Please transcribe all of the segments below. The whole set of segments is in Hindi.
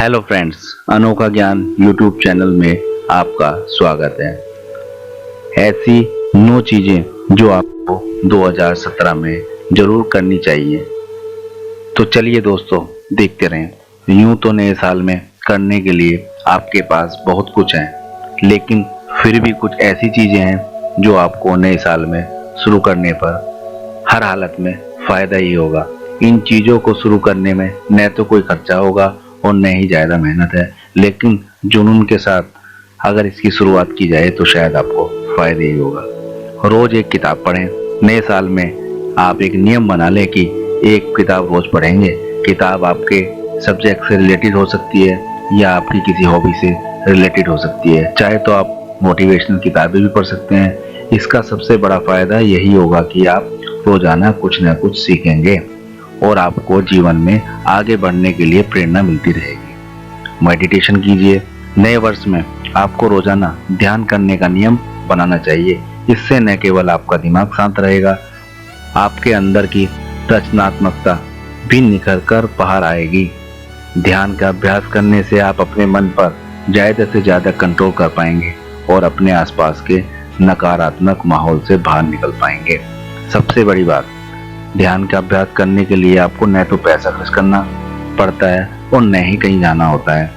हेलो फ्रेंड्स, अनोखा ज्ञान यूट्यूब चैनल में आपका स्वागत है। ऐसी 9 चीजें जो आपको 2017 में जरूर करनी चाहिए। तो चलिए दोस्तों, देखते रहें। यूं तो नए साल में करने के लिए आपके पास बहुत कुछ है, लेकिन फिर भी कुछ ऐसी चीजें हैं जो आपको नए साल में शुरू करने पर हर हालत में फायदा ही होगा। इन चीजों को शुरू करने में न तो कोई खर्चा होगा और न ही ज्यादा मेहनत है, लेकिन जुनून के साथ अगर इसकी शुरुआत की जाए तो शायद आपको फायदा ही होगा। रोज एक किताब पढ़ें। नए साल में आप एक नियम बना लें कि एक किताब रोज पढ़ेंगे। किताब आपके सब्जेक्ट से रिलेटेड हो सकती है या आपकी किसी हॉबी से रिलेटेड हो सकती है। चाहे तो आप मोटिवेशनल किताबें भी पढ़ सकते हैं। इसका सबसे बड़ा फायदा यही होगा कि आप रोजाना कुछ न कुछ सीखेंगे और आपको जीवन में आगे बढ़ने के लिए प्रेरणा मिलती रहेगी। मेडिटेशन कीजिए। नए वर्ष में आपको रोजाना ध्यान करने का नियम बनाना चाहिए। इससे न केवल आपका दिमाग शांत रहेगा, आपके अंदर की रचनात्मकता भी निखर कर बाहर आएगी। ध्यान का अभ्यास करने से आप अपने मन पर ज्यादा से ज्यादा कंट्रोल कर पाएंगे और अपने आसपास के नकारात्मक माहौल से बाहर निकल पाएंगे। सबसे बड़ी बात, ध्यान का अभ्यास करने के लिए आपको न तो पैसा खर्च करना पड़ता है और न ही कहीं जाना होता है।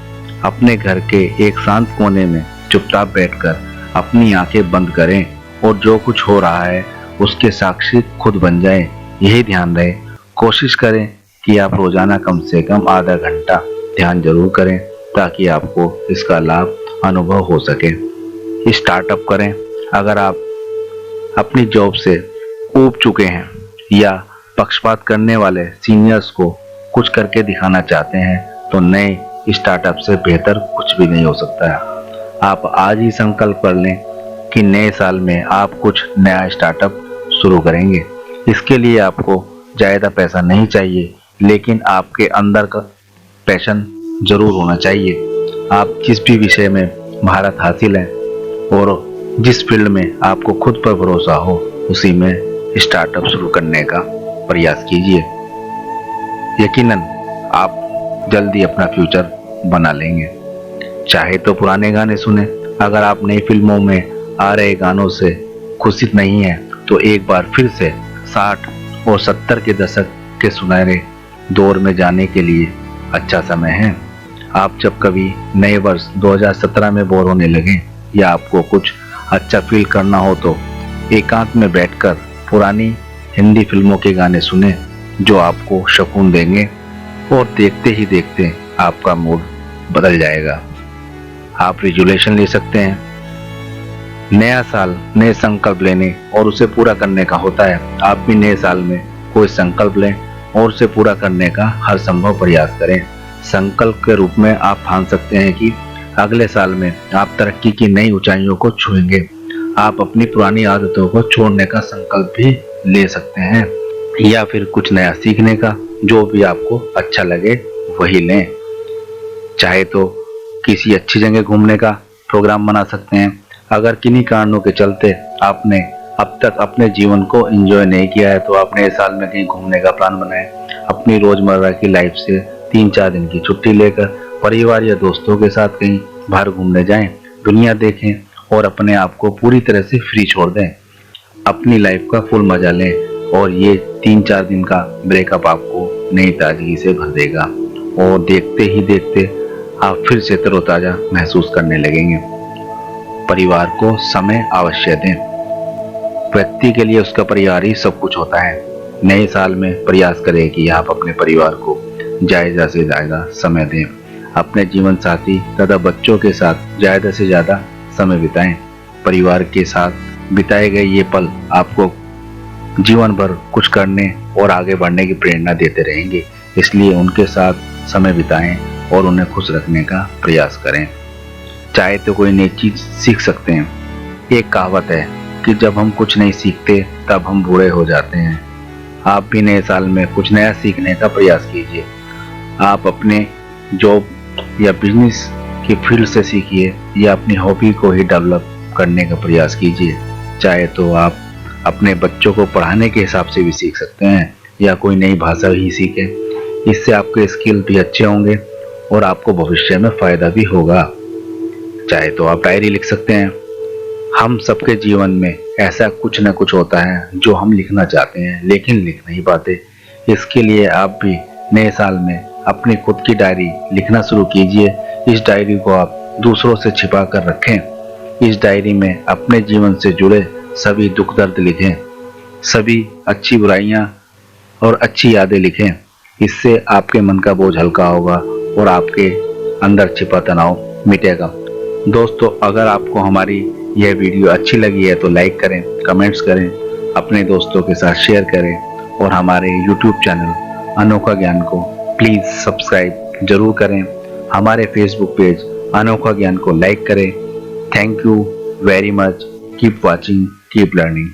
अपने घर के एक शांत कोने में चुपचाप बैठकर अपनी आंखें बंद करें और जो कुछ हो रहा है उसके साक्षी खुद बन जाएं। यही ध्यान रहे। कोशिश करें कि आप रोजाना कम से कम आधा घंटा ध्यान जरूर करें ताकि आपको इसका लाभ अनुभव हो सके। स्टार्टअप करें। अगर आप अपनी जॉब से ऊब चुके हैं या पक्षपात करने वाले सीनियर्स को कुछ करके दिखाना चाहते हैं तो नए स्टार्टअप से बेहतर कुछ भी नहीं हो सकता है। आप आज ही संकल्प कर लें कि नए साल में आप कुछ नया स्टार्टअप शुरू करेंगे। इसके लिए आपको ज्यादा पैसा नहीं चाहिए, लेकिन आपके अंदर का पैशन जरूर होना चाहिए। आप जिस भी विषय में महारत हासिल है और जिस फील्ड में आपको खुद पर भरोसा हो, उसी में स्टार्टअप शुरू करने का प्रयास कीजिए। यकीनन आप जल्दी अपना फ्यूचर बना लेंगे। चाहे तो पुराने गाने सुने। अगर आप नई फिल्मों में आ रहे गानों से खुशी नहीं है तो एक बार फिर से 60 और 70 के दशक के सुनहरे दौर में जाने के लिए अच्छा समय है। आप जब कभी नए वर्ष 2017 में बोर होने लगे या आपको कुछ अच्छा फील करना हो तो एकांत में बैठकर पुरानी हिंदी फिल्मों के गाने सुने जो आपको सुकून देंगे और देखते ही देखते आपका मूड बदल जाएगा। आप रेजोल्यूशन ले सकते हैं। नया साल नए संकल्प लेने और उसे पूरा करने का होता है। आप भी नए साल में कोई संकल्प लें और उसे पूरा करने का हर संभव प्रयास करें। संकल्प के रूप में आप ठान सकते हैं कि अगले साल में आप तरक्की की नई ऊंचाइयों को छुएंगे। आप अपनी पुरानी आदतों को छोड़ने का संकल्प भी ले सकते हैं या फिर कुछ नया सीखने का। जो भी आपको अच्छा लगे वही लें। चाहे तो किसी अच्छी जगह घूमने का प्रोग्राम बना सकते हैं। अगर किन्हीं कारणों के चलते आपने अब तक अपने जीवन को एंजॉय नहीं किया है तो आप नए साल में कहीं घूमने का प्लान बनाएं। अपनी रोजमर्रा की लाइफ से 3-4 दिन की छुट्टी लेकर परिवार या दोस्तों के साथ कहीं बाहर घूमने जाएं, दुनिया देखें और अपने आप को पूरी तरह से फ्री छोड़ दें। अपनी लाइफ का फुल मजा लें और ये 3-4 दिन का ब्रेकअप आपको नई ताजगी से भर देगा और देखते ही देखते आप फिर से तरोताजा महसूस करने लगेंगे। परिवार को समय अवश्य दें। व्यक्ति के लिए उसका परिवार ही सब कुछ होता है। नए साल में प्रयास करें कि आप अपने परिवार को ज्यादा से ज्यादा समय दें। अपने जीवन साथी तथा बच्चों के साथ ज्यादा से ज्यादा समय बिताएं। परिवार के साथ बिताए गए ये पल आपको जीवन भर कुछ करने और आगे बढ़ने की प्रेरणा देते रहेंगे। इसलिए उनके साथ समय बिताएं और उन्हें खुश रखने का प्रयास करें। चाहे तो कोई नई चीज सीख सकते हैं। एक कहावत है कि जब हम कुछ नहीं सीखते तब हम बूढ़े हो जाते हैं। आप भी नए साल में कुछ नया सीखने का प्रयास कीजिए। आप अपने जॉब या बिजनेस की फील्ड से सीखिए या अपनी हॉबी को ही डेवलप करने का प्रयास कीजिए। चाहे तो आप अपने बच्चों को पढ़ाने के हिसाब से भी सीख सकते हैं या कोई नई भाषा ही सीखें। इससे आपके स्किल भी अच्छे होंगे और आपको भविष्य में फायदा भी होगा। चाहे तो आप डायरी लिख सकते हैं। हम सबके जीवन में ऐसा कुछ न कुछ होता है जो हम लिखना चाहते हैं लेकिन लिख नहीं पाते। इसके लिए आप भी नए साल में अपनी खुद की डायरी लिखना शुरू कीजिए। इस डायरी को आप दूसरों से छिपा कर रखें। इस डायरी में अपने जीवन से जुड़े सभी दुख दर्द लिखें, सभी अच्छी बुराइयां और अच्छी यादें लिखें। इससे आपके मन का बोझ हल्का होगा और आपके अंदर छिपा तनाव मिटेगा। दोस्तों, अगर आपको हमारी यह वीडियो अच्छी लगी है तो लाइक करें, कमेंट्स करें, अपने दोस्तों के साथ शेयर करें और हमारे YouTube चैनल अनोखा ज्ञान को प्लीज़ सब्सक्राइब जरूर करें। हमारे फेसबुक पेज अनोखा ज्ञान को लाइक करें। Thank you very much. Keep watching, keep learning.